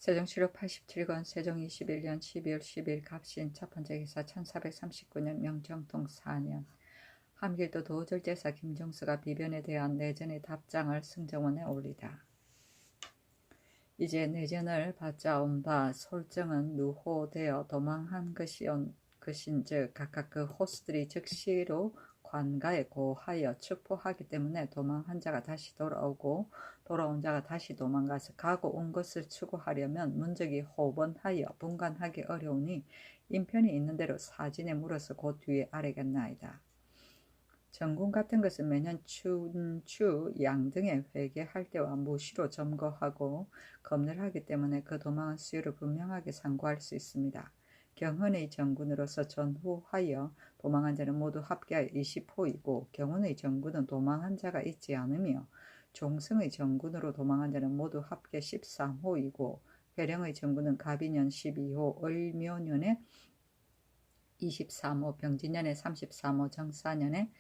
세종시록 87권 세종 21년 12월 10일 갑신 첫 번째 기사 1439년 명정통 4년 함길도 도절제사 김종수가 비변에 대한 내전의 답장을 승정원에 올리다. 이제 내전을 받자 온바 솔정은 누호되어 도망한 것인즉 각각 그 호수들이 즉시로 관가에 고하여 축포하기 때문에 도망한 자가 다시 돌아오고 돌아온 자가 다시 도망가서 가고 온 것을 추구하려면 문적이 호번하여 분간하기 어려우니 인편이 있는 대로 사진에 물어서 그 뒤에 아래겠나이다. 정군 같은 것은 매년 춘추 양등에 회개할 때와 무시로 점거하고 검열하기 때문에 그 도망한 수요를 분명하게 상고할 수 있습니다. 경헌의 정군으로서 전후하여 도망한 자는 모두 합계하여 20호이고 경운의 정군은 도망한 자가 있지 않으며 종승의 정군으로 도망한 자는 모두 합계 13호이고 회령의 정군은 갑이년 12호, 을묘년에 23호, 병진년에 33호, 정사년에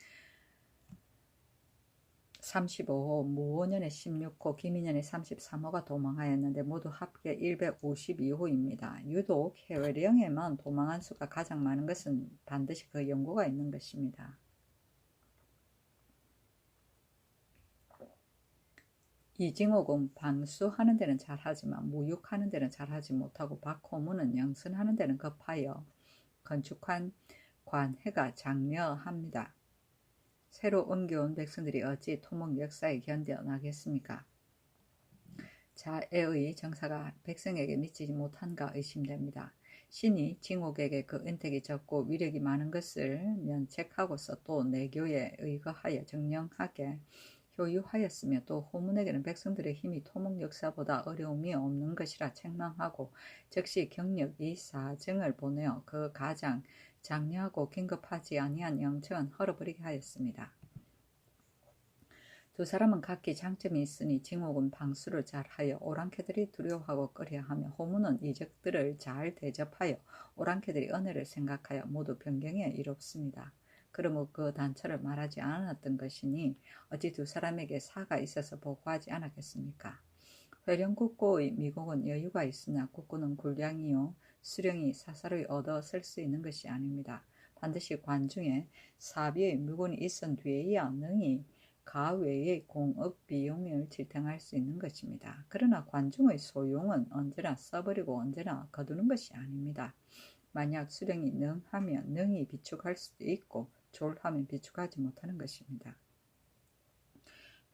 35호, 무오년에 16호, 기미년에 33호가 도망하였는데 모두 합계 152호입니다. 유독 회령에만 도망한 수가 가장 많은 것은 반드시 그 연고가 있는 것입니다. 이징옥은 방수하는 데는 잘하지만 무육하는 데는 잘하지 못하고 박호문은 영선하는 데는 급하여 건축한 관해가 장려합니다. 새로 옮겨온 백성들이 어찌 토목 역사에 견뎌나겠습니까? 자애의 정사가 백성에게 미치지 못한가 의심됩니다. 신이 징옥에게 그 은택이 적고 위력이 많은 것을 면책하고서 또 내교에 의거하여 정령하게 효유하였으며 또 호문에게는 백성들의 힘이 토목 역사보다 어려움이 없는 것이라 책망하고 즉시 경력 이 사정을 보내어 그 가장 장려하고 긴급하지 아니한 영청은 헐어버리게 하였습니다. 두 사람은 각기 장점이 있으니 징옥은 방수를 잘하여 오랑캐들이 두려워하고 꺼려하며 호문은 이적들을 잘 대접하여 오랑캐들이 은혜를 생각하여 모두 변경에 이롭습니다. 그러므로 그 단처를 말하지 않았던 것이니 어찌 두 사람에게 사가 있어서 보고하지 않았겠습니까? 회령국고의 미국은 여유가 있으나 국고는 굴량이요 수령이 사사로이 얻어 쓸 수 있는 것이 아닙니다. 반드시 관중에 사비의 물건이 있은 뒤에야 능히 가외의 공업 비용을 지탱할 수 있는 것입니다. 그러나 관중의 소용은 언제나 써버리고 언제나 거두는 것이 아닙니다. 만약 수령이 능하면 능히 비축할 수도 있고 졸하면 비축하지 못하는 것입니다.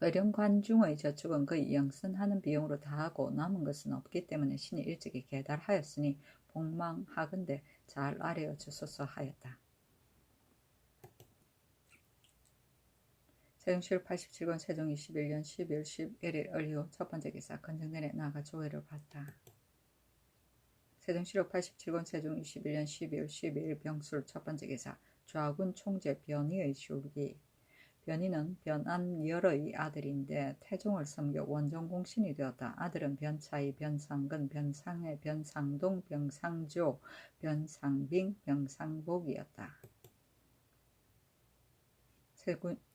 회령관중의 저축은 그의 영선하는 비용으로 다하고 남은 것은 없기 때문에 신이 일찍이 계달하였으니 복망하건대 잘 아뢰어 주소서 하였다. 세종시록 87권 세종 21년 12월 11일 을이후 첫 번째 기사 건정전에 나가 조회를 봤다. 세종시록 87권 세종 21년 12월 12일 병술 첫 번째 기사 좌군 총재 변희의 줄기. 변희는 변안열의 아들인데 태종을 섬겨 원정공신이 되었다. 아들은 변차이, 변상근, 변상해, 변상동, 변상조, 변상빙, 변상복이었다.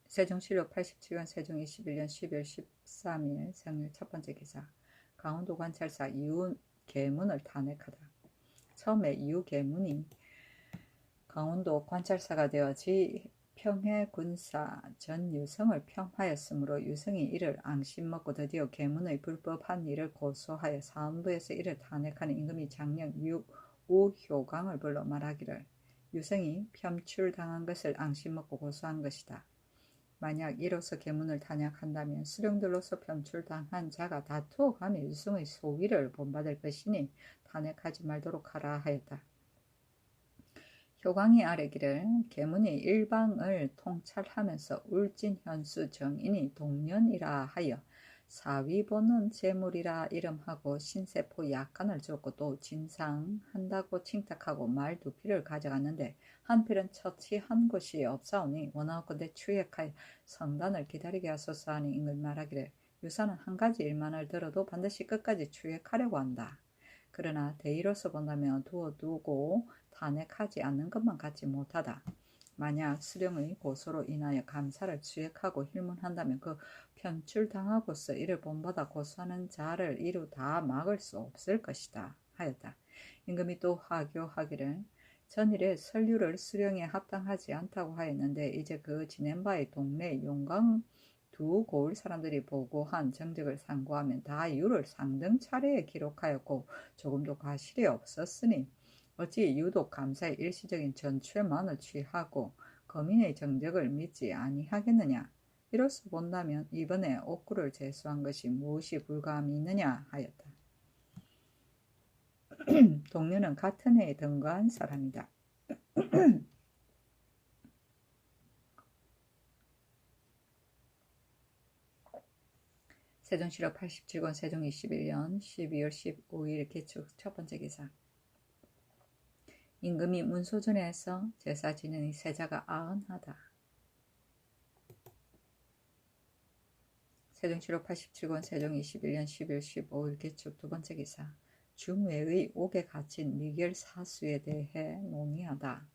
세종시록 87년 세종 21년 12월 13일 생일 첫 번째 기사 강원도 관찰사 이우계문을 탄핵하다. 처음에 이우계문이 강원도 관찰사가 되어 평해군사 전유성을 평하였으므로 유성이 이를 앙심먹고 드디어 계문의 불법한 일을 고소하여 사헌부에서 이를 탄핵하는 임금이 장령 우효강을 불러 말하기를 유성이 편출당한 것을 앙심먹고 고소한 것이다. 만약 이로써 계문을 탄핵한다면 수령들로서 편출당한 자가 다투어가며 유성의 소위를 본받을 것이니 탄핵하지 말도록 하라 하였다. 효광이 아뢰기를 계문이 일방을 통찰하면서 울진현수 정인이 동년이라 하여 사위보는 재물이라 이름하고 신세포 약간을 줬고 또 진상한다고 칭탁하고 말 2필을 가져갔는데 한 필은 처치한 곳이 없사오니 원하건대 추획하여 성단을 기다리게 하소서 하니 임금 말하기를 유사는 한 가지 일만을 들어도 반드시 끝까지 추획하려고 한다. 그러나 대의로서 본다면 두어두고 탄핵하지 않는 것만 같지 못하다. 만약 수령의 고소로 인하여 감사를 수액하고 힐문한다면 그 편출당하고서 이를 본받아 고소하는 자를 이루 다 막을 수 없을 것이다 하였다. 임금이 또 하교하기를 전일에 설류를 수령에 합당하지 않다고 하였는데 이제 그 지낸 바의 동네 용광 두 고을 사람들이 보고한 정적을 상고하면 다 유를 상등 차례에 기록하였고 조금도 과실이 없었으니 어찌 유독 감사의 일시적인 전출만을 취하고 거민의 정적을 믿지 아니하겠느냐. 이로써 본다면 이번에 옥구를 제수한 것이 무엇이 불가함이 있느냐 하였다. 동료는 같은 해에 등거한 사람이다. 세종실록 87권 세종 21년 12월 15일 개축 첫 번째 기사. 임금이 문소전에서 제사 지내니 세자가 아흔하다. 세종실록 87권 세종 21년 12월 15일 개축 두 번째 기사. 중외의 옥에 갇힌 미결 사수에 대해 논의하다.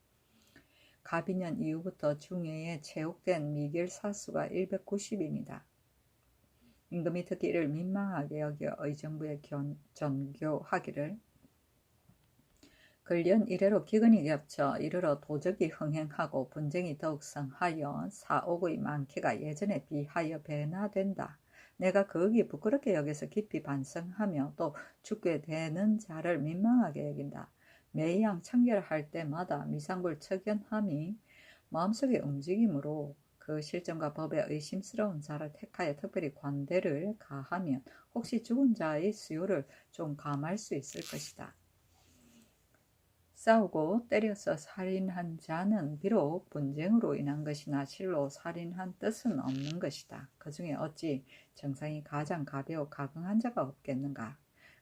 갑이년 이후부터 중외에 채옥된 미결 사수가 190입니다. 임금이 특히 이를 민망하게 여겨 의정부에 전교하기를 근련 이래로 기근이 겹쳐 이르러 도적이 흥행하고 분쟁이 더욱 성하여 사옥의 많기가 예전에 비하여 배나 된다. 내가 거기 부끄럽게 여겨서 깊이 반성하며 또 죽게 되는 자를 민망하게 여긴다. 매양 청결할 때마다 미상불 척연함이 마음속의 움직임으로 그 실정과 법에 의심스러운 자를 택하여 특별히 관대를 가하면 혹시 죽은 자의 수요를 좀 감할 수 있을 것이다. 싸우고 때려서 살인한 자는 비록 분쟁으로 인한 것이나 실로 살인한 뜻은 없는 것이다. 그 중에 어찌 정상이 가장 가벼워 가긍한 자가 없겠는가.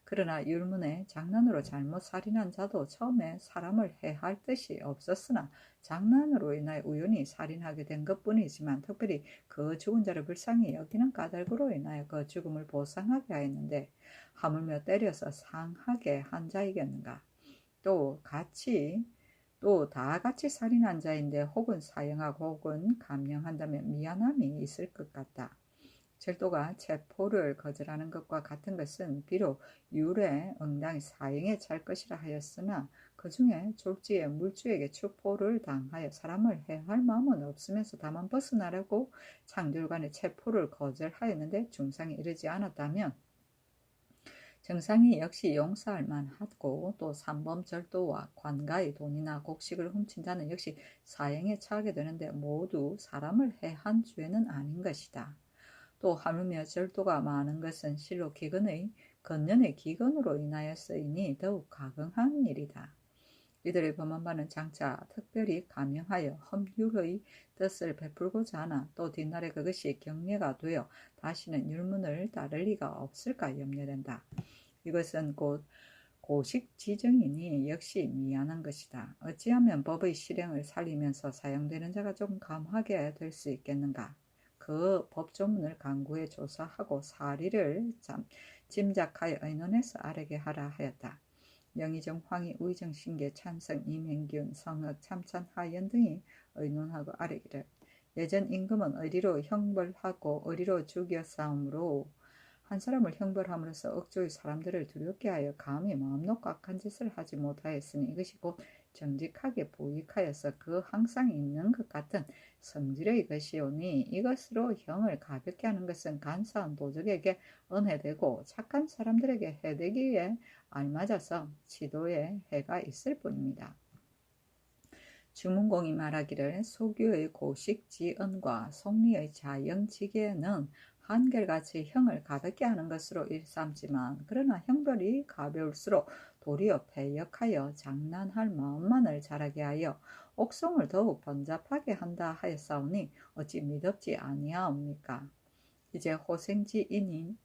그러나 율문에 장난으로 잘못 살인한 자도 처음에 사람을 해할 뜻이 없었으나 장난으로 인하여 우연히 살인하게 된 것뿐이지만 특별히 그 죽은 자를 불쌍히 여기는 까닭으로 인하여 그 죽음을 보상하게 하였는데 하물며 때려서 상하게 한 자이겠는가. 또 다 같이 살인한 자인데 혹은 사형하고 혹은 감형한다면 미안함이 있을 것 같다. 절도가 체포를 거절하는 것과 같은 것은 비록 율에 응당히 사형에 찰 것이라 하였으나 그 중에 졸지에 물주에게 추포를 당하여 사람을 해할 마음은 없으면서 다만 벗어나려고 창졸간의 체포를 거절하였는데 중상에 이르지 않았다면 정상이 역시 용서할 만하고 또 산범절도와 관가의 돈이나 곡식을 훔친 자는 역시 사형에 처하게 되는데 모두 사람을 해한 죄는 아닌 것이다. 또 하물며 절도가 많은 것은 실로 건년의 기근으로 인하였으니 더욱 가증한 일이다. 이들의 범한 바는 장차 특별히 감형하여 험율의 뜻을 베풀고자 하나 또 뒷날에 그것이 경례가 되어 다시는 율문을 따를 리가 없을까 염려된다. 이것은 곧 고식 지정이니 역시 미안한 것이다. 어찌하면 법의 실행을 살리면서 사용되는 자가 좀 감하게 될 수 있겠는가. 그 법조문을 강구해 조사하고 사리를 짐작하여 의논해서 아뢰게 하라 하였다. 영의정, 황희, 우의정, 신계, 찬성, 임행균, 성흑, 참찬, 하연 등이 의논하고 아뢰기를 예전 임금은 의리로 형벌하고 의리로 죽여 싸움으로 한 사람을 형벌함으로써 억조의 사람들을 두렵게 하여 감히 마음놓고 악한 짓을 하지 못하였으니 이것이 곧 정직하게 보익하여서 그 항상 있는 것 같은 성질의 것이오니 이것으로 형을 가볍게 하는 것은 간사한 도적에게 은혜되고 착한 사람들에게 해되기에 알맞아서 지도에 해가 있을 뿐입니다. 주문공이 말하기를 소규의 고식지언과 속리의 자영지계는 한결같이 형을 가볍게 하는 것으로 일삼지만 그러나 형벌이 가벼울수록 도리어 패역하여 장난할 마음만을 자라게 하여 옥송을 더욱 번잡하게 한다 하였사오니 어찌 미덥지 아니하옵니까. 이제 호생지인인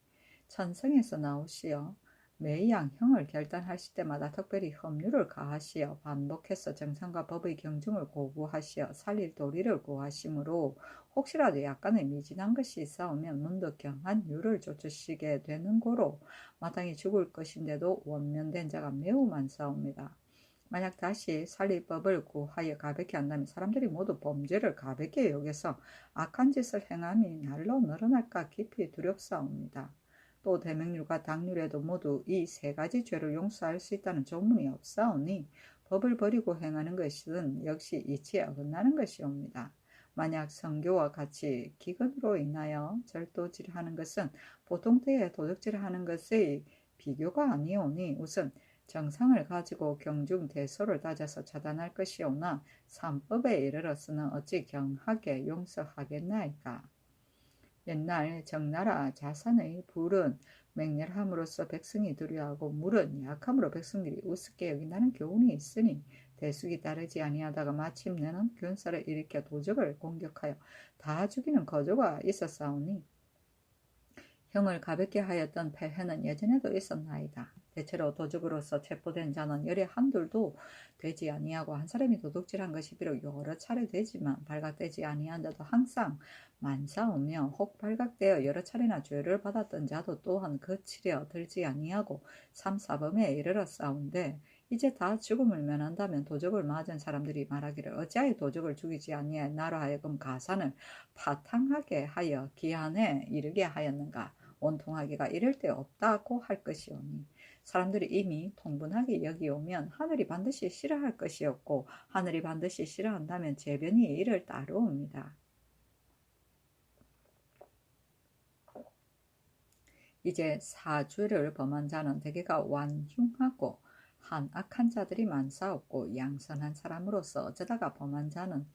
천성에서 나오시어 매양 형을 결단하실 때마다 특별히 법률을 가하시어 반복해서 정상과 법의 경중을 고구하시어 살릴 도리를 구하시므로 혹시라도 약간의 미진한 것이 있사오면 문득 경한 유를 좇으시게 되는 고로 마땅히 죽을 것인데도 원면된 자가 매우 많사옵니다. 만약 다시 살리법을 구하여 가볍게 한다면 사람들이 모두 범죄를 가볍게 여겨서 악한 짓을 행함이 날로 늘어날까 깊이 두렵사옵니다. 또 대명률과 당률에도 모두 이 세 가지 죄를 용서할 수 있다는 조문이 없사오니 법을 버리고 행하는 것은 역시 이치에 어긋나는 것이옵니다. 만약 성교와 같이 기근으로 인하여 절도질하는 것은 보통 때에 도적질하는 것의 비교가 아니오니 우선 정상을 가지고 경중대소를 따져서 차단할 것이오나 삼법에 이르러서는 어찌 경하게 용서하겠나이까. 옛날 정나라 자산의 불은 맹렬함으로써 백성이 두려워하고 물은 약함으로 백성들이 우습게 여긴다는 교훈이 있으니 대숙이 따르지 아니하다가 마침내는 군사를 일으켜 도적을 공격하여 다 죽이는 거조가 있었사오니 형을 가볍게 하였던 폐해는 예전에도 있었나이다. 대체로 도적으로서 체포된 자는 열에 한둘도 되지 아니하고 한 사람이 도둑질한 것이 비록 여러 차례 되지만 발각되지 아니한 자도 항상 많사오며 혹 발각되어 여러 차례나 죄를 받았던 자도 또한 그 치려 들지 아니하고 3, 4범에 이르렀사온데 이제 다 죽음을 면한다면 도적을 맞은 사람들이 말하기를 어찌하여 도적을 죽이지 아니하여 나로 하여금 가산을 파탕하게 하여 기한에 이르게 하였는가. 원통하기가 이를 데 없다고 할 것이오니 사람들이 이미 통분하게 여기오면 하늘이 반드시 싫어할 것이었고 하늘이 반드시 싫어한다면 재변이 이를 따르옵니다. 이제 사죄를 범한 자는 대개가 완흉하고 한 악한 자들이 많사옵고 양선한 사람으로서 어쩌다가 범한 자는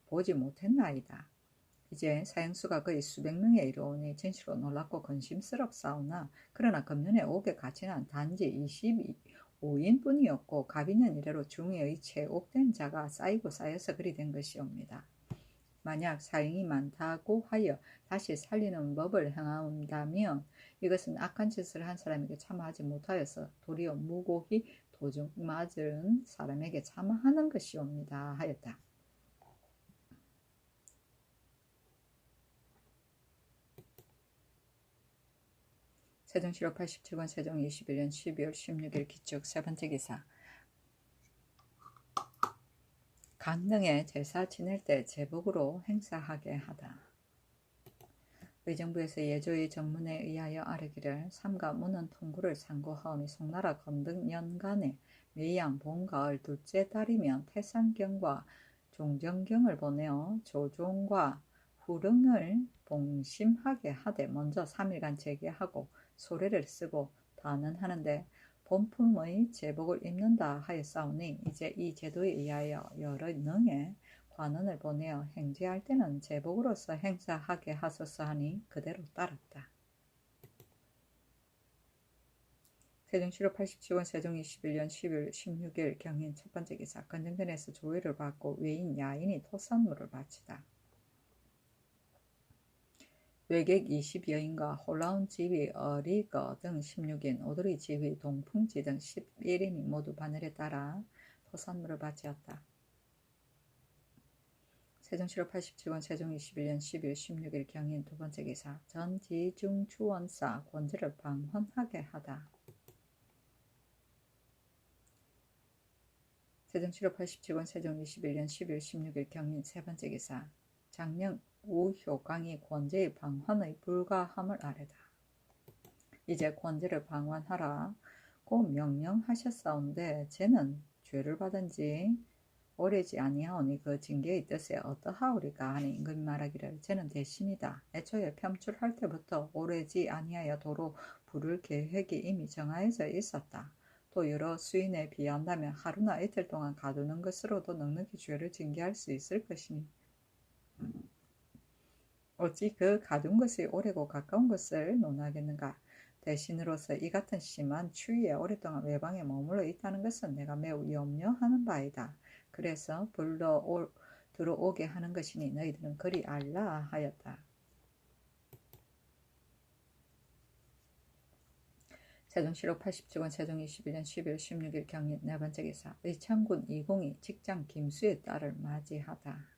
보지 못했나이다. 이제 사형수가 거의 수백 명에 이르오니 진실로 놀랍고 근심스럽사오나 그러나 금년에 옥에 갇힌 단지 25인뿐이었고 가비년 이래로 중의의 최옥된 자가 쌓이고 쌓여서 그리 된 것이옵니다. 만약 사형이 많다고 하여 다시 살리는 법을 행한다면 이것은 악한 짓을 한 사람에게 참아하지 못하여서 도리어 무고히 도둑 맞은 사람에게 참아하는 것이옵니다 하였다. 세종시로 87권 세종 21년 12월 16일 기축 세 번째 기사. 강릉에 제사 지낼 때 제복으로 행사하게 하다. 의정부에서 예조의 정문에 의하여 아뢰기를 삼가 문헌 통구를 상고하오니 송나라 건등년간에 매양 봄가을 둘째 달이면 태산경과 종정경을 보내어 조종과 후릉을 봉심하게 하되 먼저 3일간 제계하고 소례를 쓰고 다는 하는데 본품의 제복을 입는다 하였사오니 이제 이 제도에 의하여 여러 능의 관원을 보내어 행제할 때는 제복으로서 행사하게 하소서 하니 그대로 따랐다. 세종시로 87권 세종 21년 10월 16일 경인 첫 번째 기사. 건정전에서 조의를 받고 외인 야인이 토산물을 바치다. 외객 20여인과 홀라운 지휘 어리거 등 16인, 오드리 지휘 동풍지 등 11인이 모두 바늘에 따라 토산물을 바치었다. 세종시로 87권 세종 21년 10일 16일 경인 두 번째 기사. 전지중추원사 권제를 방헌하게 하다. 세종시로 87권 세종 21년 10일 16일 경인 세 번째 기사. 장령 우효강이 권제의 방환의 불가함을 아뢰다. 이제 권제를 방환하라고 명령하셨사온데 쟤는 죄를 받은 지 오래지 아니하오니 그 징계의 뜻에 어떠하오리까 하니 임금이 말하기를 쟤는 대신이다. 애초에 편출할 때부터 오래지 아니하여 도로 부를 계획이 이미 정하여져 있었다. 또 여러 수인에 비한다면 하루나 이틀 동안 가두는 것으로도 넉넉히 죄를 징계할 수 있을 것이니 어찌 그 가둔 것이 오래고 가까운 것을 논하겠는가. 대신으로서 이 같은 심한 추위에 오랫동안 외방에 머물러 있다는 것은 내가 매우 염려하는 바이다. 그래서 들어오게 하는 것이니 너희들은 그리 알라 하였다. 세종시로 87권 세종 21년 12월 16일 경인 네 번째 기사. 의창군 이공이 직장 김수의 딸을 맞이하다.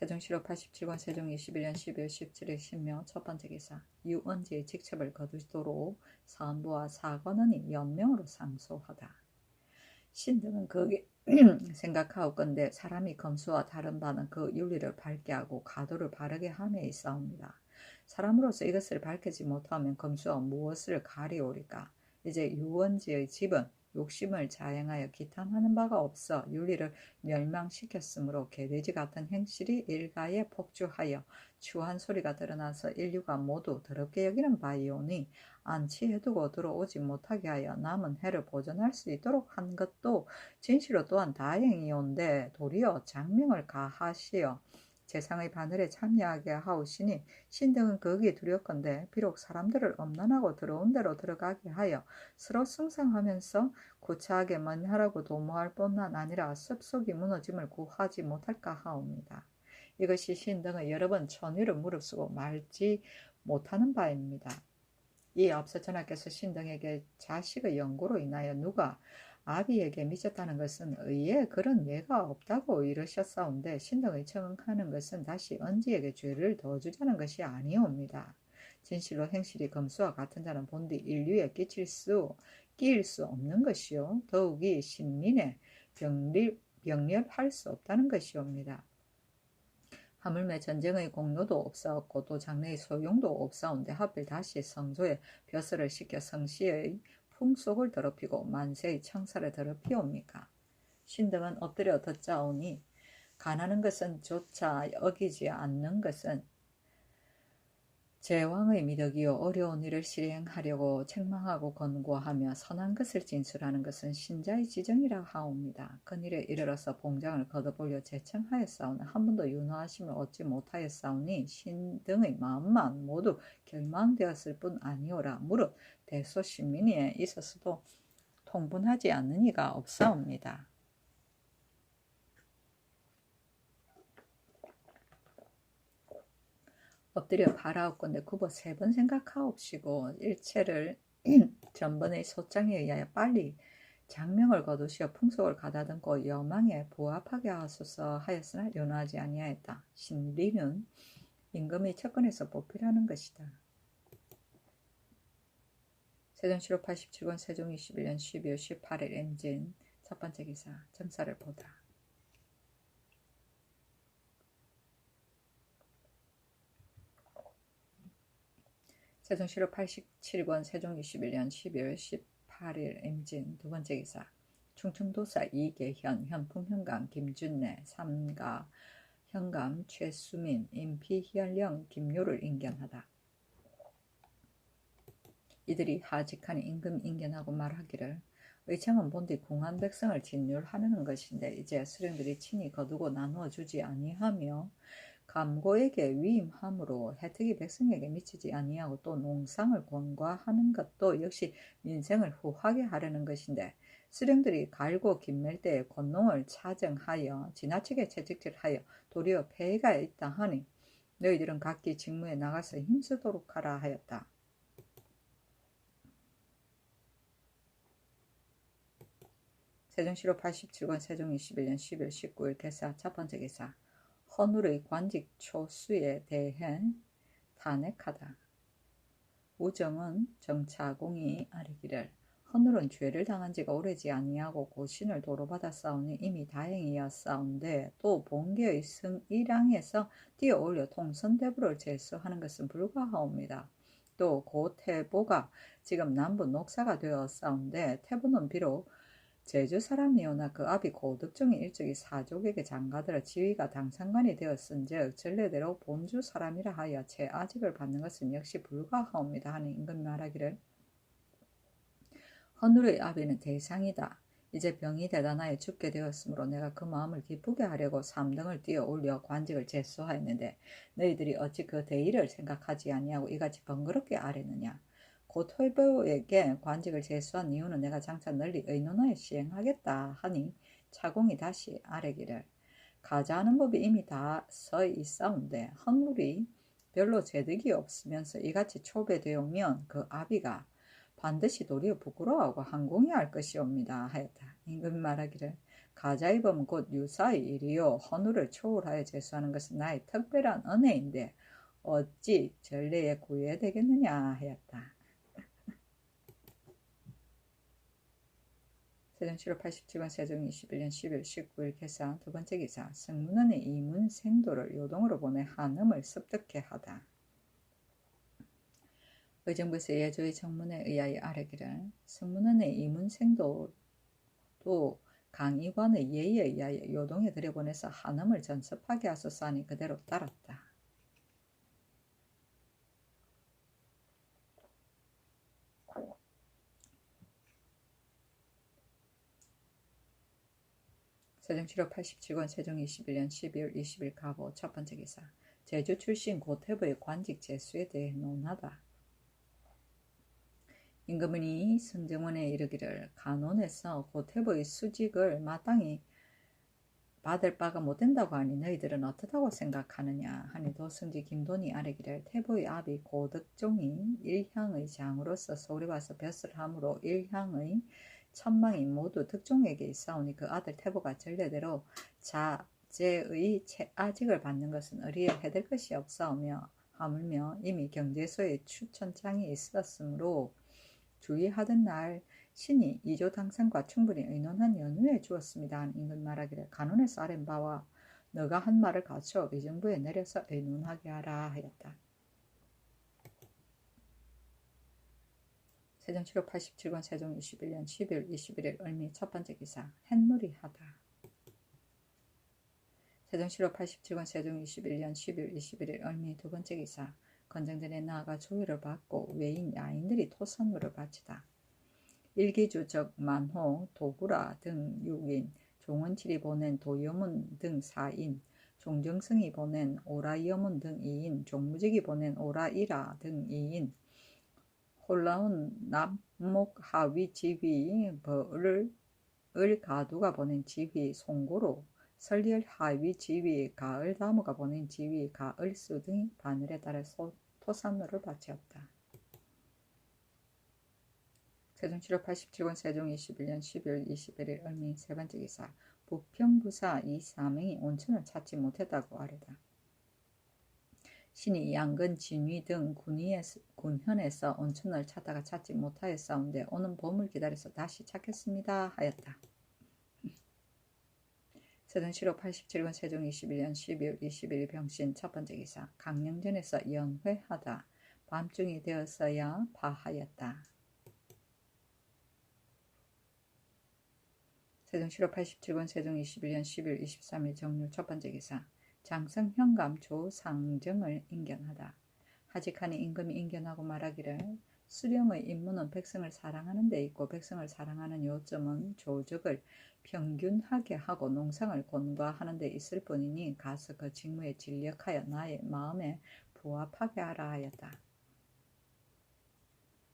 세종시로 87권 세종 21년 12월 17일 신묘 첫 번째 기사 유언지의 직첩을 거두도록 사헌부와 사관원이 연명으로 상소하다. 신등은 그게 생각하옵건대 사람이 검수와 다른 바는 그 윤리를 밝게 하고 가도를 바르게 함에 있사옵니다. 사람으로서 이것을 밝히지 못하면 검수와 무엇을 가리오리까. 이제 유원지의 집은 욕심을 자행하여 기탐하는 바가 없어 윤리를 멸망시켰으므로 개돼지 같은 행실이 일가에 폭주하여 추한 소리가 드러나서 인류가 모두 더럽게 여기는 바이오니 안치해두고 들어오지 못하게 하여 남은 해를 보존할 수 있도록 한 것도 진실로 또한 다행이온데 도리어 장명을 가하시어 재상의 바늘에 참여하게 하오시니 신등은 거기에 두렵건대 비록 사람들을 엄난하고 들어온 대로 들어가게 하여 서로 승상하면서 구차하게 만하라고 도모할 뿐만 아니라 습속이 무너짐을 구하지 못할까 하옵니다. 이것이 신등의 여러 번 천위를 무릅쓰고 말지 못하는 바입니다. 이 앞서 전하께서 신등에게 자식의 연고로 인하여 누가 아비에게 미쳤다는 것은 의에 그런 예가 없다고 이르셨사온데 신등의 청하는 것은 다시 언지에게 죄를 더 주자는 것이 아니옵니다. 진실로 행실이 검수와 같은 자는 본디 인류에 끼일 수 없는 것이요 더욱이 신민에 병렬할 수 없다는 것이옵니다. 하물며 전쟁의 공로도 없사옵고 또 장래의 소용도 없사온데 하필 다시 성조에 벼슬을 시켜 성시의 풍속을 더럽히고 만세의 청사를 더럽히옵니까. 신등은 엎드려 듣자오니 간하는 것은 조차 어기지 않는 것은 제왕의 미덕이요 어려운 일을 실행하려고 책망하고 권고하며 선한 것을 진술하는 것은 신자의 지정이라 하옵니다. 큰일에 이르러서 봉장을 걷어보려 제청하였사오나 한 번도 윤호하심을 얻지 못하였사오니 신등의 마음만 모두 결망되었을 뿐 아니오라. 무릇 대소신민에 있어서도 통분하지 않는 이가 없사옵니다. 엎드려 바라옵건대 굽어 3번 생각하옵시고 일체를 전번의 소장에 의하여 빨리 장명을 거두시어 풍속을 가다듬고 여망에 부합하게 하소서 하였으나 윤호하지 아니하였다. 신리는 임금의 측근에서 보필하는 것이다. 세종시로 87권 세종 21년 12월 18일 임진 첫 번째 기사 정사를 보다. 세종시로 87권 세종 21년 12월 18일 임진 두 번째 기사 충청도사 이계현, 현품현감 김준래, 삼가 현감 최수민, 임피현령 김요를 인견하다. 이들이 하직하니 임금 인견하고 말하기를 의창은 본디 궁한 백성을 진율하는 것인데 이제 수령들이 친히 거두고 나누어 주지 아니하며 감고에게 위임함으로 혜택이 백성에게 미치지 아니하고 또 농상을 권과하는 것도 역시 민생을 후하게 하려는 것인데 수령들이 갈고 김맬 때에 권농을 차정하여 지나치게 채찍질하여 도리어 폐해가 있다 하니 너희들은 각기 직무에 나가서 힘쓰도록 하라 하였다. 세종시로 87권 세종 21년 11월 19일 개사 첫 번째 기사 헌울의 관직 초수에 대해 탄핵하다. 우정은 정차공이 아뢰기를 헌울은 죄를 당한 지가 오래지 아니하고 고신을 도로받았사오니 이미 다행이었사온데 또 본계의 승일항에서 뛰어올려 통선대부를 제수하는 것은 불가하옵니다. 또 고 태보가 지금 남부 녹사가 되었사온데 태보는 비록 제주 사람이오나 그 아비 고득종이 일찍이 사족에게 장가들어 지위가 당상관이 되었은즉 전례대로 본주 사람이라 하여 제아직을 받는 것은 역시 불가하옵니다 하는 임금이 말하기를 헌울의 아비는 대상이다. 이제 병이 대단하여 죽게 되었으므로 내가 그 마음을 기쁘게 하려고 3등을 뛰어 올려 관직을 제수하였는데 너희들이 어찌 그 대의를 생각하지 아니하고 이같이 번거롭게 아뢰느냐. 고 태보에게 관직을 제수한 이유는 내가 장차 널리 의논하여 시행하겠다 하니 차공이 다시 아뢰기를 가자하는 법이 이미 다 서 있사온데 헌물이 별로 재득이 없으면서 이같이 초배되오면 그 아비가 반드시 도리어 부끄러워하고 항공해야 할 것이옵니다 하였다. 임금이 말하기를 가자입은 곧 유사의 일이요 헌우를 초월하여 제수하는 것은 나의 특별한 은혜인데 어찌 전례에 구애되겠느냐 하였다. 세종 7월 87권 세종 21년 12월 19일 개사 두 번째 기사 승문원의 이문 생도를 요동으로 보내 한음을 습득케 하다. 의정부에서 예조의 정문에 의하여 아뢰기를 승문원의 이문 생도도 강의관의 예의에 의하여 요동에 들여보내서 한음을 전습하게 하소서 하니 그대로 따랐다. 세종 7월 87권 세종 21년 12월 20일 가보 첫 번째 기사 제주 출신 고태부의 관직 제수에 대해 논하다. 임금은이 승정원에 이르기를 간원에서 고태부의 수직을 마땅히 받을 바가 못된다고 하니 너희들은 어떻다고 생각하느냐 하니 도승지 김돈이 아뢰기를 태부의 아비 고덕종이 일향의 장으로서 서울에 와서 벼슬 함으로 일향의 천망이 모두 덕종에게 있사오니 그 아들 태부가 전례대로 자제의 아직을 받는 것은 의리에 해될 것이 없사오며 하물며 이미 경제소에 추천장이 있었으므로 주의하던 날 신이 이조 당상과 충분히 의논한 연후에 주었습니다. 임금 말하기를 간원에서 아랜 바와 너가 한 말을 갖춰 의정부에 내려서 의논하게 하라 하였다. 세종 7월 87권 세종 21년 12월 21일 을미 첫 번째 기사 햇놀이 하다. 세종 7월 87권 세종 21년 12월 21일 을미 두 번째 기사 건정전에 나아가 조의를 받고 외인 야인들이 토산물을 바치다. 일기주 적 만호, 도구라 등 6인, 종원칠이 보낸 도여문 등 4인, 종정승이 보낸 오라여문 등 2인, 종무직이 보낸 오라이라 등 2인, 홀라운 남목하위 지휘 을가두가 보낸 지휘 송고로, 설열하위 지휘 가을다무가 보낸 지휘 가을수 등이 바늘에 따라 토산물을 바치었다. 세종 7월 87권 세종 21년 12월 21일 을미 세 번째 기사 부평부사 이 사명이 온천을 찾지 못했다고 아뢰다. 신이 양근 진위 등 군현에서 온천을 찾다가 찾지 못하였사온데 오는 봄을 기다려서 다시 찾겠습니다 하였다. 세종 7월 87권 세종 21년 12월 21일 병신 첫 번째 기사 강령전에서 연회하다. 밤중이 되었어야 파하였다. 세종 7월 87권 세종 21년 12월 23일 정률 첫 번째 기사 장성 현감 조상정을 인견하다. 하직하니 임금이 인견하고 말하기를 수령의 임무는 백성을 사랑하는 데 있고 백성을 사랑하는 요점은 조적을 평균하게 하고 농상을 곤과하는 데 있을 뿐이니 가서 그 직무에 진력하여 나의 마음에 부합하게 하라 하였다.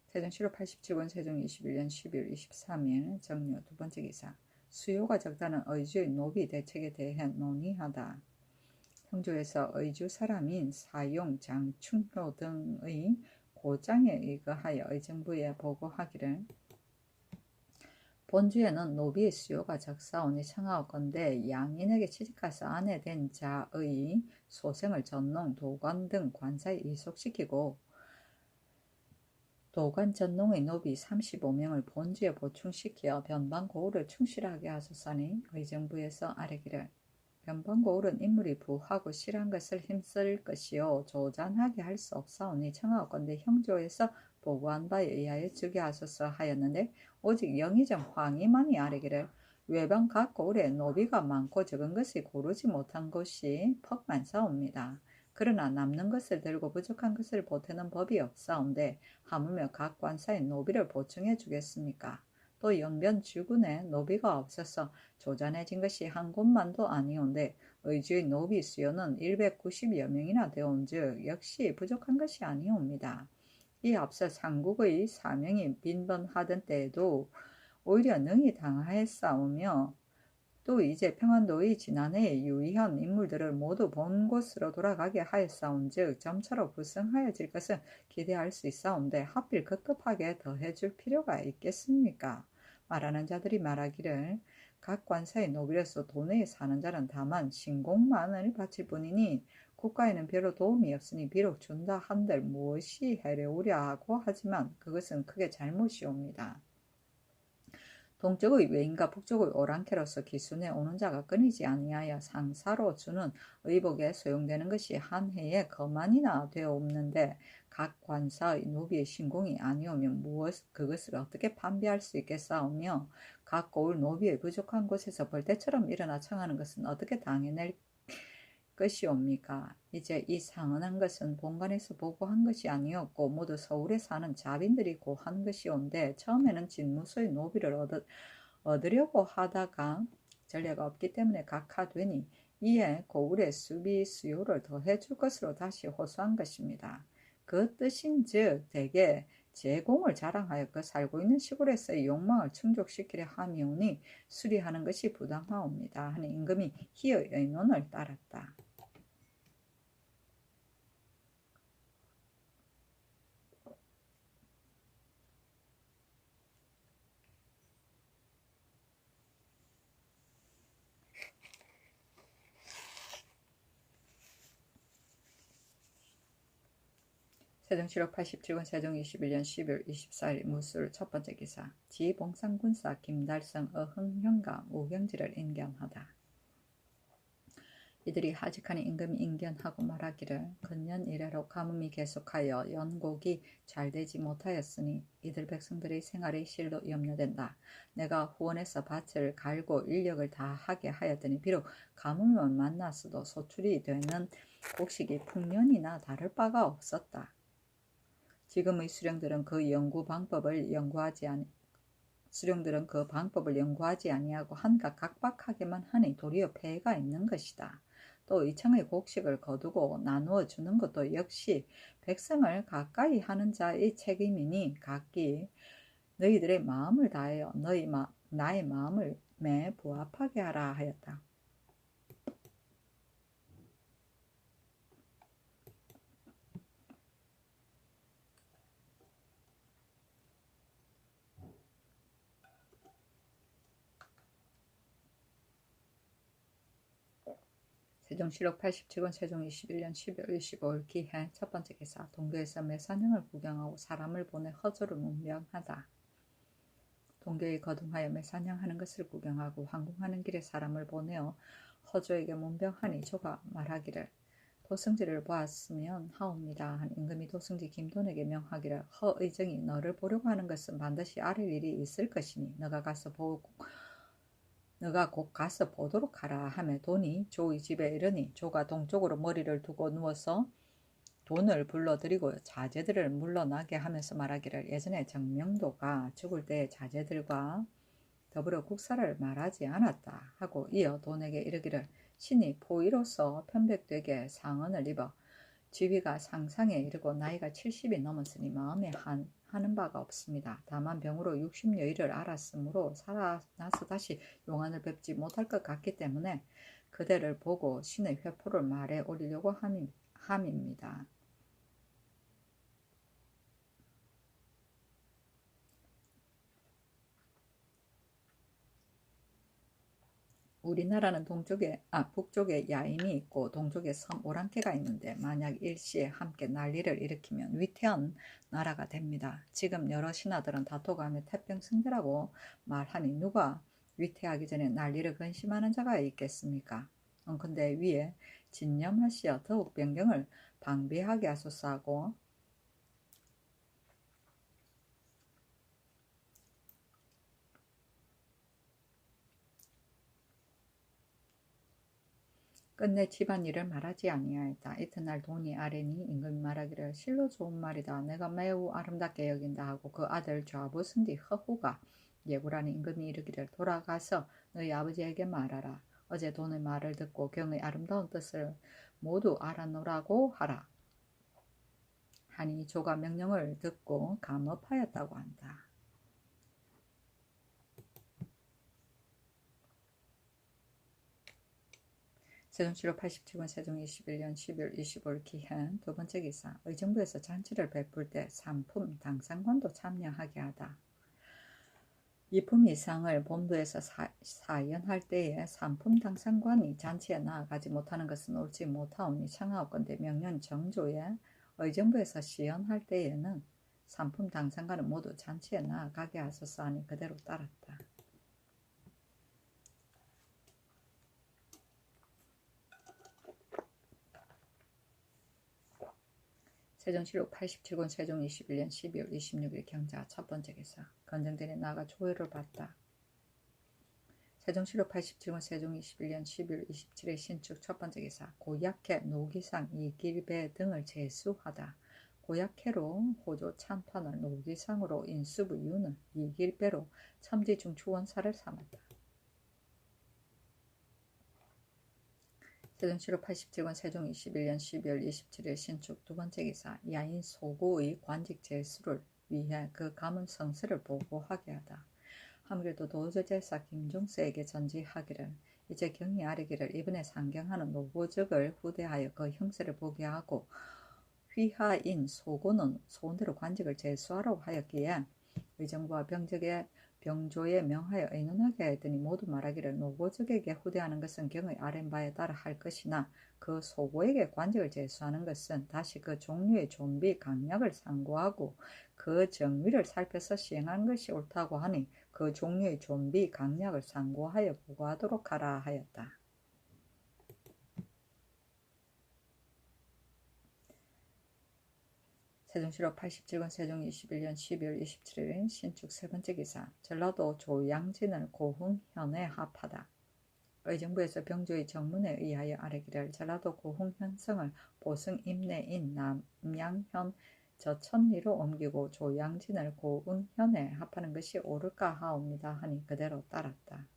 세종 7월 87권 세종 21년 12월 23일 정료 두 번째 기사 수요가 적다는 의주의 노비 대책에 대해 논의하다. 형조에서 의주 사람인 사용, 장충효 등의 고장에 의거하여 의정부에 보고하기를 본주에는 노비의 수요가 적사오니 청하옵건대 양인에게 취직가서 아내 된 자의 소생을 전농, 도관 등 관사에 이속시키고 도관 전농의 노비 35명을 본주에 보충시켜 변방고을을 충실하게 하소서니 의정부에서 아뢰기를 변방고을은 인물이 부하고 실한 것을 힘쓸 것이요 조잔하게 할 수 없사오니 청하옵건대 형조에서 보고한 바에 의하여 주게 하소서 하였는데 오직 영의정 황희만이 아뢰기를 외방 각 고을에 노비가 많고 적은 것이 고르지 못한 곳이 퍽 많사옵니다. 그러나 남는 것을 들고 부족한 것을 보태는 법이 없사온데 하물며 각 관사에 노비를 보충해 주겠습니까? 또 영변 주군에 노비가 없어서 조잔해진 것이 한 곳만도 아니온데 의주의 노비 수요는 190여 명이나 되온즉 역시 부족한 것이 아니옵니다. 이 앞서 삼국의 사명이 빈번하던 때에도 오히려 능히 당하였사오며 또 이제 평안도의 지난해에 유의한 인물들을 모두 본 곳으로 돌아가게 하였사온즉 점차로 불성하여질 것은 기대할 수 있사온데 하필 급급하게 더해줄 필요가 있겠습니까? 말하는 자들이 말하기를 각 관사의 노비로서 도내에 사는 자는 다만 신공만을 바칠 뿐이니 국가에는 별로 도움이 없으니 비록 준다 한들 무엇이 해려우랴 하고 하지만 그것은 크게 잘못이옵니다. 동쪽의 외인과 북쪽의 오랑캐로서 기순에 오는 자가 끊이지 아니하여 상사로 주는 의복에 소용되는 것이 한 해에 거만이나 되어옵는데 각 관사의 노비의 신공이 아니오면 그것을 어떻게 판비할 수 있겠사오며 각 고을 노비의 부족한 곳에서 벌떼처럼 일어나 청하는 것은 어떻게 당해낼 것이옵니까? 이제 이 상언한 것은 본관에서 보고한 것이 아니었고 모두 서울에 사는 자빈들이 고한 것이온데 처음에는 진무소의 노비를 얻으려고 하다가 전례가 없기 때문에 각하되니 이에 고을의 수비 수요를 더해 줄 것으로 다시 호소한 것입니다. 그 뜻인즉 대개 제공을 자랑하여 그 살고 있는 시골에서의 욕망을 충족시키려 함이오니 수리하는 것이 부당하옵니다. 하는 임금이 희의 의논을 따랐다. 세종시록 87권 세종 21년 12월 24일 무술 첫번째 기사 지봉상군사 김달성 어흥형과 우경지를 인견하다. 이들이 하직하니 임금이 인견하고 말하기를 근년 이래로 가뭄이 계속하여 연곡이 잘되지 못하였으니 이들 백성들의 생활이 실로 염려된다. 내가 후원해서 밭을 갈고 인력을 다하게 하였더니 비록 가뭄을 만났어도 소출이 되는 곡식이 풍년이나 다를 바가 없었다. 지금의 수령들은 그 방법을 연구하지 아니하고 한갓 각박하게만 하니 도리어 폐해가 있는 것이다. 또 이창의 곡식을 거두고 나누어 주는 것도 역시 백성을 가까이 하는 자의 책임이니 각기 너희들의 마음을 다하여 나의 마음을 매 부합하게 하라 하였다. 세종시록 87권 세종 21년 12월 25일 기해 첫번째 기사 동교에서 매산형을 구경하고 사람을 보내 허조를 문명하다. 동교에 거둥하여 매산형하는 것을 구경하고 황궁하는 길에 사람을 보내어 허조에게 문병하니 조가 말하기를 도승지를 보았으면 하옵니다. 한 임금이 도승지 김돈에게 명하기를 허의정이 너를 보려고 하는 것은 반드시 아릴 일이 있을 것이니 너가 곧 가서 보도록 하라 하며 돈이 조의 집에 이르니 조가 동쪽으로 머리를 두고 누워서 돈을 불러들이고 자제들을 물러나게 하면서 말하기를 예전에 정명도가 죽을 때 자제들과 더불어 국사를 말하지 않았다 하고 이어 돈에게 이르기를 신이 포위로서 편백되게 상언을 입어 지위가 상상에 이르고 나이가 70이 넘었으니 마음에 하는 바가 없습니다. 다만 병으로 60여일을 앓았으므로 살아나서 다시 용안을 뵙지 못할 것 같기 때문에 그대를 보고 신의 회포를 말해 올리려고 함입니다. 우리나라는 북쪽에 야임이 있고 동쪽에 섬 오랑캐가 있는데 만약 일시에 함께 난리를 일으키면 위태한 나라가 됩니다. 지금 여러 신하들은 다퉈가며 태평승대라고 말하니 누가 위태하기 전에 난리를 근심하는 자가 있겠습니까? 근데 위에 진념하시어 더욱 변경을 방비하게 하소서 하고 끝내 집안일을 말하지 아니하였다. 이튿날 돈이 아뢰니 임금이 말하기를 실로 좋은 말이다. 내가 매우 아름답게 여긴다 하고 그 아들 좌부승디 허후가 예고라니 임금이 이르기를 돌아가서 너희 아버지에게 말하라. 어제 돈의 말을 듣고 경의 아름다운 뜻을 모두 알아노라고 하라. 하니 조가 명령을 듣고 감업하였다고 한다. 세종시록 87권 세종 21년 12월 25일 기한 두번째 기사 의정부에서 잔치를 베풀 때 상품 당상관도 참여하게 하다. 2품 이상을 본부에서 사연할 때에 3품 당상관이 잔치에 나아가지 못하는 것은 옳지 못하오니 청하옵건대 명령 정조에 의정부에서 시연할 때에는 3품 당상관은 모두 잔치에 나아가게 하소서 하니 그대로 따랐다. 세종실록 87권 세종 21년 12월 26일 경자 첫 번째 기사. 건정전에 나아가 조회를 받다. 세종실록 87권 세종 21년 12월 27일 신축 첫 번째 기사. 고약해 노기상 이길배 등을 제수하다. 고약해로 호조 찬판을 노기상으로 인수부 유는 이길배로 첨지중 추원사를 삼았다. 세종실록 87권 세종 21년 12월 27일 신축 두 번째 기사. 야인 소고의 관직 제수를 위해 그 가문 성세를 보고하게 하다. 하물에도 도저제사 김종서에게 전지하기를 이제 경이 아뢰기를 이번에 상경하는 노고적을 후대하여 그 형세를 보게 하고 휘하인 소고는 소원대로 관직을 제수하라고 하였기에 의정부와 병조에 명하여 의논하게 하였더니 모두 말하기를 노고적에게 후대하는 것은 경의 아랜 바에 따라 할 것이나 그 소고에게 관직을 제수하는 것은 다시 그 종류의 존비 강약을 상고하고 그 정위를 살펴서 시행하는 것이 옳다고 하니 그 종류의 존비 강약을 상고하여 보고하도록 하라 하였다. 세종실록 87권 세종 21년 12월 27일 신축 세 번째 기사. 전라도 조양진을 고흥현에 합하다. 의정부에서 병조의 정문에 의하여 아뢰기를 전라도 고흥현성을 보승 임내인 남양현 저천리로 옮기고 조양진을 고흥현에 합하는 것이 옳을까 하옵니다 하니 그대로 따랐다.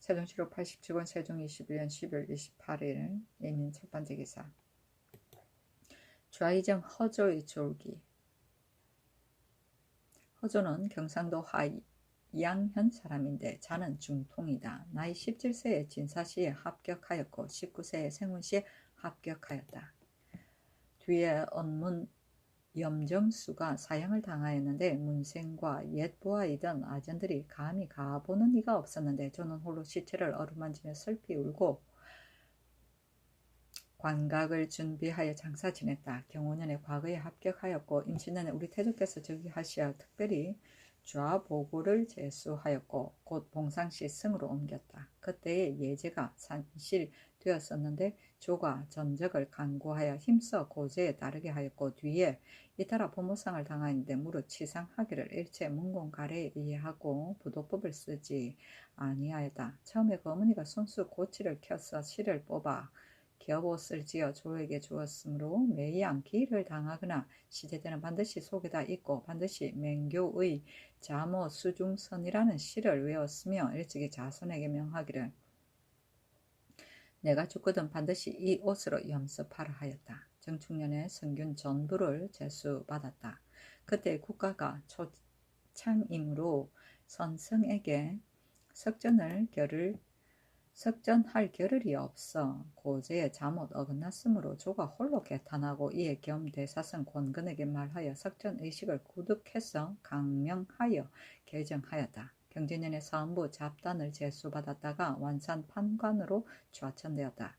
세종실록 87권 세종 21년 12월 28일 예민 첫 번째 기사. 좌이정 허조의 졸기. 허조는 경상도 하양현 사람인데 자는 중통이다. 나이 17세에 진사시에 합격하였고 19세에 생훈시에 합격하였다. 뒤에 언문 염정수가 사형을 당하였는데 문생과 옛 부하이던 아전들이 감히 가보는 이가 없었는데 저는 홀로 시체를 어루만지며 슬피 울고 관각을 준비하여 장사 지냈다. 경호년에 과거에 합격하였고 임신년에 우리 태조께서 저기 하시어 특별히 좌보고를 제수하였고 곧 봉상시 승으로 옮겼다. 그때에 예제가 산실되었었는데 조가 전적을 간구하여 힘써 고제에 따르게 하였고 뒤에 이따라 부모상을 당하였는데 무릇 치상하기를 일체 문공가래에 의하고 부도법을 쓰지 아니하였다. 처음에 그 어머니가 손수 고치를 켜서 실을 뽑아 겹옷을 지어 조에게 주었으므로 매양 기일을 당하거나 시제때는 반드시 속에다 입고 반드시 맹교의 자모 수중선이라는 시를 외웠으며 일찍이 자손에게 명하기를 내가 죽거든 반드시 이 옷으로 염습하라 하였다. 정충년에 성균 전부를 제수받았다. 그때 국가가 초창임으로 선성에게 석전할 겨를이 없어 고제의 잠옷 어긋났으므로 조가 홀로 개탄하고 이에 겸 대사성 권근에게 말하여 석전의식을 구득해서 강명하여 개정하였다. 경제년에 사헌부 잡단을 제수받았다가 완산 판관으로 좌천되었다.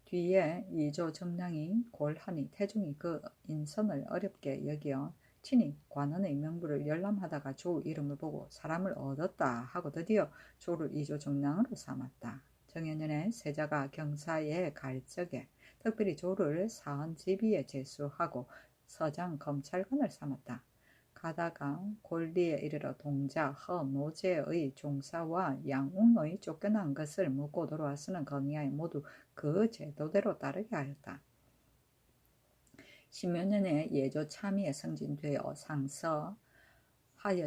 뒤에 이조 정량이 골하니 태종이 그 인선을 어렵게 여기어 친히 관원의 명부를 열람하다가 조 이름을 보고 사람을 얻었다 하고 드디어 조를 이조 정량으로 삼았다. 정현년에 세자가 경사에 갈 적에 특별히 조를 사헌지비에 제수하고 서장 검찰관을 삼았다. 가다가 골리에 이르러 동자 허노제의 종사와 양웅의 쫓겨난 것을 묻고 돌아와서는 건의하여 모두 그 제도대로 따르게 하였다. 10여 년에 예조 참의에 승진되어 상서하여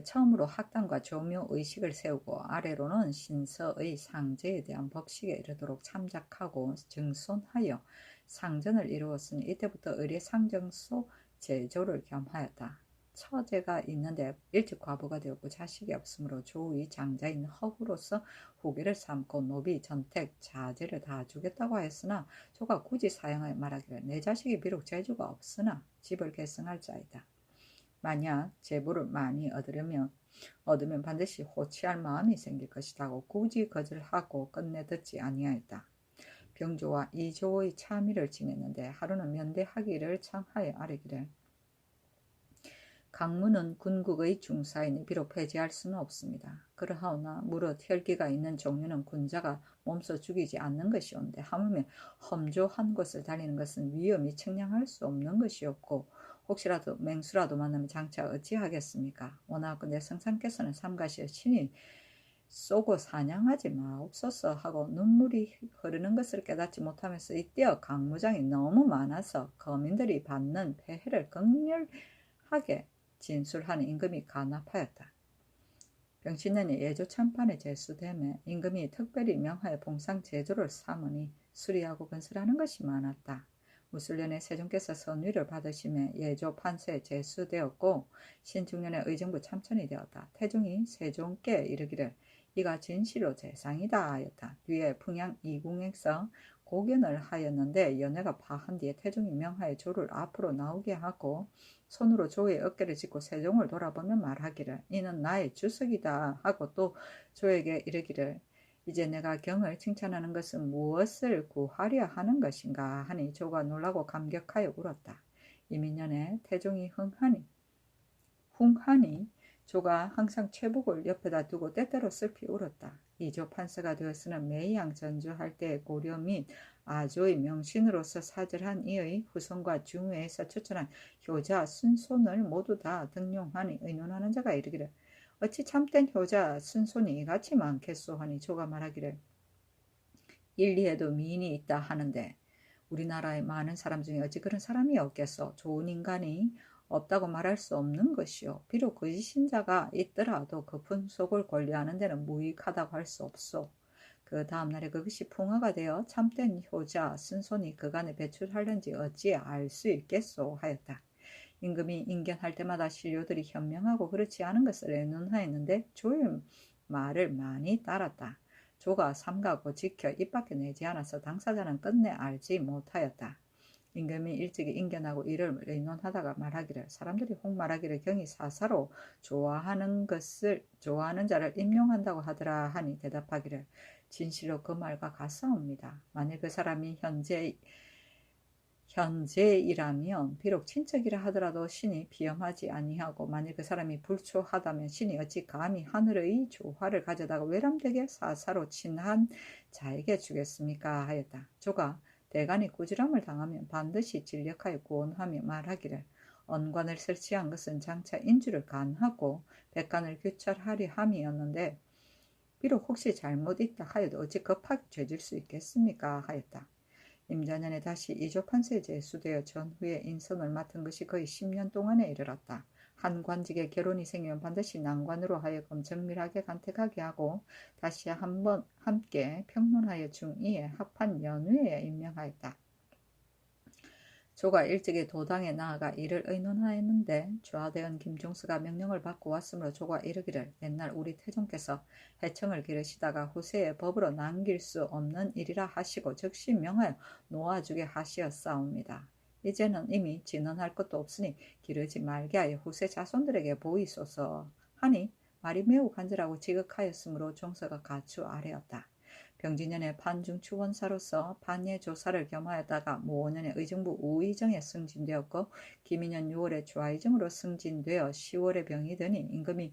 처음으로 학당과 조묘 의식을 세우고 아래로는 신서의 상제에 대한 법식에 이르도록 참작하고 증손하여 상전을 이루었으니 이때부터 의례 상정소 제조를 겸하였다. 처제가 있는데 일찍 과부가 되었고 자식이 없으므로 조의 장자인 허구로서 후계를 삼고 노비 전택 자제를 다 주겠다고 하였으나 조가 굳이 사양하여 말하기를 내 자식이 비록 재주가 없으나 집을 계승할 자이다. 만약 재부를 많이 얻으면 반드시 호치할 마음이 생길 것이라고 굳이 거절하고 끝내 듣지 아니하였다. 병조와 이조의 참의를 지냈는데 하루는 면대하기를 청하여 아뢰기를 강문은 군국의 중사이니 비록 폐지할 수는 없습니다. 그러하오나 무릇 혈기가 있는 종류는 군자가 몸소 죽이지 않는 것이온데 하물며 험조한 곳을 달리는 것은 위험이 측량할 수 없는 것이었고 혹시라도 맹수라도 만나면 장차 어찌하겠습니까? 원하건대 성상께서는 삼가시어 친히 쏘고 사냥하지 마옵소서 하고 눈물이 흐르는 것을 깨닫지 못하면서 이때어 강무장이 너무 많아서 거민들이 받는 폐해를 극렬하게 진술하는 임금이 간합하였다. 병신년이 예조 참판에 제수됨에 임금이 특별히 명하여 봉상 제조를 삼으니 수리하고 건설하는 것이 많았다. 무술년에 세종께서 선위를 받으심에 예조 판서에 제수되었고 신중년에 의정부 참천이 되었다. 태종이 세종께 이르기를 이가 진실로 재상이다 하였다. 뒤에 풍양 이궁에서 고견을 하였는데 연회가 파한 뒤에 태종이 명하여 조를 앞으로 나오게 하고 손으로 조의 어깨를 짚고 세종을 돌아보며 말하기를 이는 나의 주석이다 하고 또 조에게 이르기를 이제 내가 경을 칭찬하는 것은 무엇을 구하려 하는 것인가 하니 조가 놀라고 감격하여 울었다. 이민년에 태종이 흉하니 조가 항상 최복을 옆에다 두고 때때로 슬피 울었다. 이조 판서가 되었으나 매양 전주할 때의 고려 및 아조의 명신으로서 사절한 이의 후손과 중외에서 추천한 효자 순손을 모두 다 등용하니 의논하는 자가 이르기를 어찌 참된 효자 순손이 이같이 많겠소 하니 조가 말하기를 일리에도 미인이 있다 하는데 우리나라의 많은 사람 중에 어찌 그런 사람이 없겠소. 좋은 인간이 없다고 말할 수 없는 것이요. 비록 거짓인 자가 있더라도 그 풍속을 권리하는 데는 무익하다고 할 수 없소. 그 다음날에 그것이 풍화가 되어 참된 효자 순손이 그간에 배출하려는지 어찌 알 수 있겠소 하였다. 임금이 인견할 때마다 신료들이 현명하고 그렇지 않은 것을 의논하였는데 조의 말을 많이 따랐다. 조가 삼가고 지켜 입 밖에 내지 않아서 당사자는 끝내 알지 못하였다. 임금이 일찍이 인견하고 이를 의논하다가 말하기를 사람들이 혹 말하기를 경이 사사로 좋아하는 자를 임용한다고 하더라 하니 대답하기를 진실로 그 말과 같사옵니다. 만일 그 사람이 현재이라면 비록 친척이라 하더라도 신이 비엄하지 아니하고 만일 그 사람이 불초하다면 신이 어찌 감히 하늘의 조화를 가져다가 외람되게 사사로 친한 자에게 주겠습니까 하였다. 조가 대간이 꾸지람을 당하면 반드시 진력하여 구원하며 말하기를 언관을 설치한 것은 장차 인주를 간하고 백관을 규찰하려 함이었는데 비록 혹시 잘못 있다 하여도 어찌 급하게 죄질 수 있겠습니까 하였다. 임자년에 다시 이조 판서에 제수되어 전후에 인선을 맡은 것이 거의 10년 동안에 이르렀다. 한 관직에 결혼이 생기면 반드시 난관으로 하여금 정밀하게 간택하게 하고 다시 한번 함께 평론하여 중2에 합한 연회에 임명하였다. 조가 일찍이 도당에 나아가 이를 의논하였는데 좌대원 김종수가 명령을 받고 왔으므로 조가 이르기를 옛날 우리 태종께서 해청을 기르시다가 후세에 법으로 남길 수 없는 일이라 하시고 즉시 명하여 놓아주게 하시었사옵니다. 이제는 이미 진언할 것도 없으니 기르지 말게 하여 후세 자손들에게 보이소서 하니 말이 매우 간절하고 지극하였으므로 종서가 가추 아래였다. 병진년에 판중추원사로서 판예 조사를 겸하였다가 모원년에 의정부 우의정에 승진되었고 기민년 6월에 좌의정으로 승진되어 10월에 병이 드니 임금이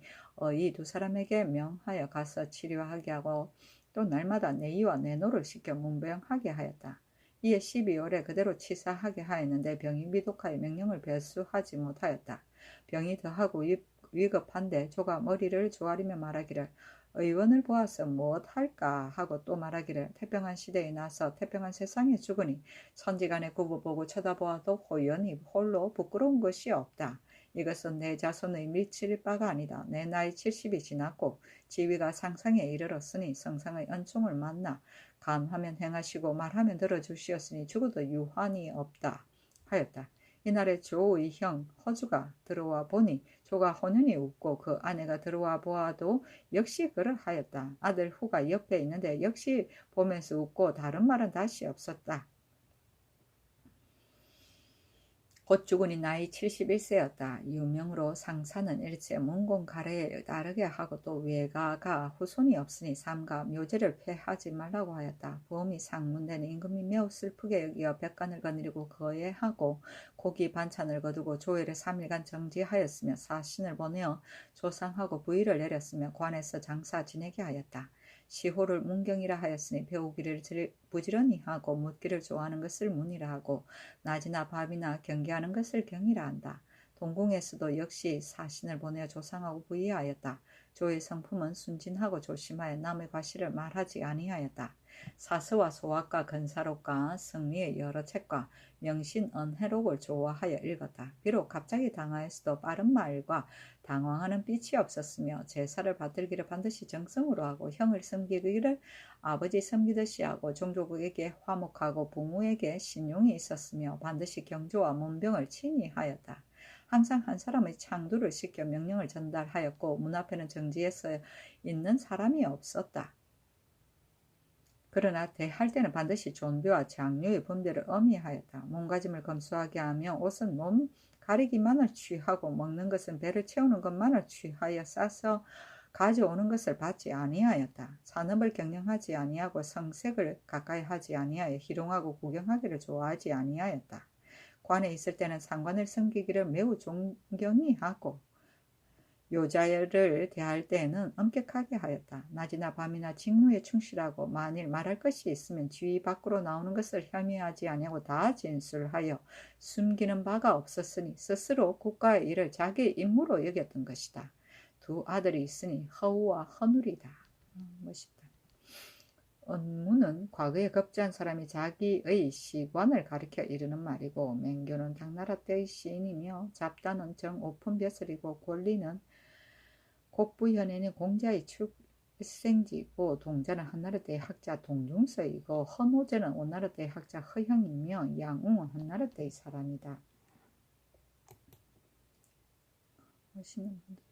이 두 사람에게 명하여 가서 치료하게 하고 또 날마다 내의와 내노를 시켜 문병하게 하였다. 이에 12월에 그대로 치사하게 하였는데 병이 미독하여 명령을 별수하지 못하였다. 병이 더하고 위급한데 조가 머리를 조아리며 말하기를 의원을 보아서 무엇할까 하고 또 말하기를 태평한 시대에 나서 태평한 세상에 죽으니 천지간에 굽어보고 쳐다보아도 호연히 홀로 부끄러운 것이 없다. 이것은 내 자손의 미칠 바가 아니다. 내 나이 70이 지났고 지위가 상상에 이르렀으니 성상의恩총을 만나 간하면 행하시고 말하면 들어주시었으니 죽어도 유한이 없다 하였다. 이날에 조의 형 허주가 들어와 보니 조가 혼연히 웃고 그 아내가 들어와 보아도 역시 그러하였다. 아들 후가 옆에 있는데 역시 보면서 웃고 다른 말은 다시 없었다. 곧 죽으니 나이 71세였다. 유명으로 상사는 일체 문공 가래에 따르게 하고 또 외가가 후손이 없으니 삼가 묘제를 폐하지 말라고 하였다. 부엄이 상문대는 임금이 매우 슬프게 여기어 백관을 거느리고 거예하고 고기 반찬을 거두고 조회를 3일간 정지하였으며 사신을 보내어 조상하고 부의를 내렸으며 관에서 장사 지내게 하였다. 시호를 문경이라 하였으니 배우기를 부지런히 하고 묻기를 좋아하는 것을 문이라 하고 낮이나 밤이나 경계하는 것을 경이라 한다. 동궁에서도 역시 사신을 보내어 조상하고 부의하였다. 조의 성품은 순진하고 조심하여 남의 과실을 말하지 아니하였다. 사서와 소학과 근사록과 성리의 여러 책과 명신 언해록을 좋아하여 읽었다. 비록 갑자기 당하였어도 빠른 말과 당황하는 빛이 없었으며 제사를 받들기를 반드시 정성으로 하고 형을 섬기기를 아버지 섬기듯이 하고 종족에게 화목하고 부모에게 신용이 있었으며 반드시 경조와 문병을 친히 하였다. 항상 한 사람의 창두를 시켜 명령을 전달하였고 문 앞에는 정지해서 있는 사람이 없었다. 그러나 대할 때는 반드시 존비와 장류의 분별을 엄히하였다. 몸가짐을 검소하게 하며 옷은 몸 가리기만을 취하고 먹는 것은 배를 채우는 것만을 취하여 싸서 가져오는 것을 받지 아니하였다. 산업을 경영하지 아니하고 성색을 가까이 하지 아니하여 희롱하고 구경하기를 좋아하지 아니하였다. 관에 있을 때는 상관을 섬기기를 매우 존경히 하고 요자를 대할 때에는 엄격하게 하였다. 낮이나 밤이나 직무에 충실하고 만일 말할 것이 있으면 지위 밖으로 나오는 것을 혐의하지 아니하고 다 진술하여 숨기는 바가 없었으니 스스로 국가의 일을 자기 임무로 여겼던 것이다. 두 아들이 있으니 허우와 허누리다. 멋있다. 언무는 과거에 급제한 사람이 자기의 시관을 가리켜 이르는 말이고 맹교는 당나라 때의 시인이며 잡다는 정오픈벼슬이고 권리는 곡부현에는 공자의 출생지이고 동자는 한나라 때의 학자 동중서이고 헌호제는 원나라 때의 학자 허형이며 양웅은 한나라 때의 사람이다. 멋있는 분들.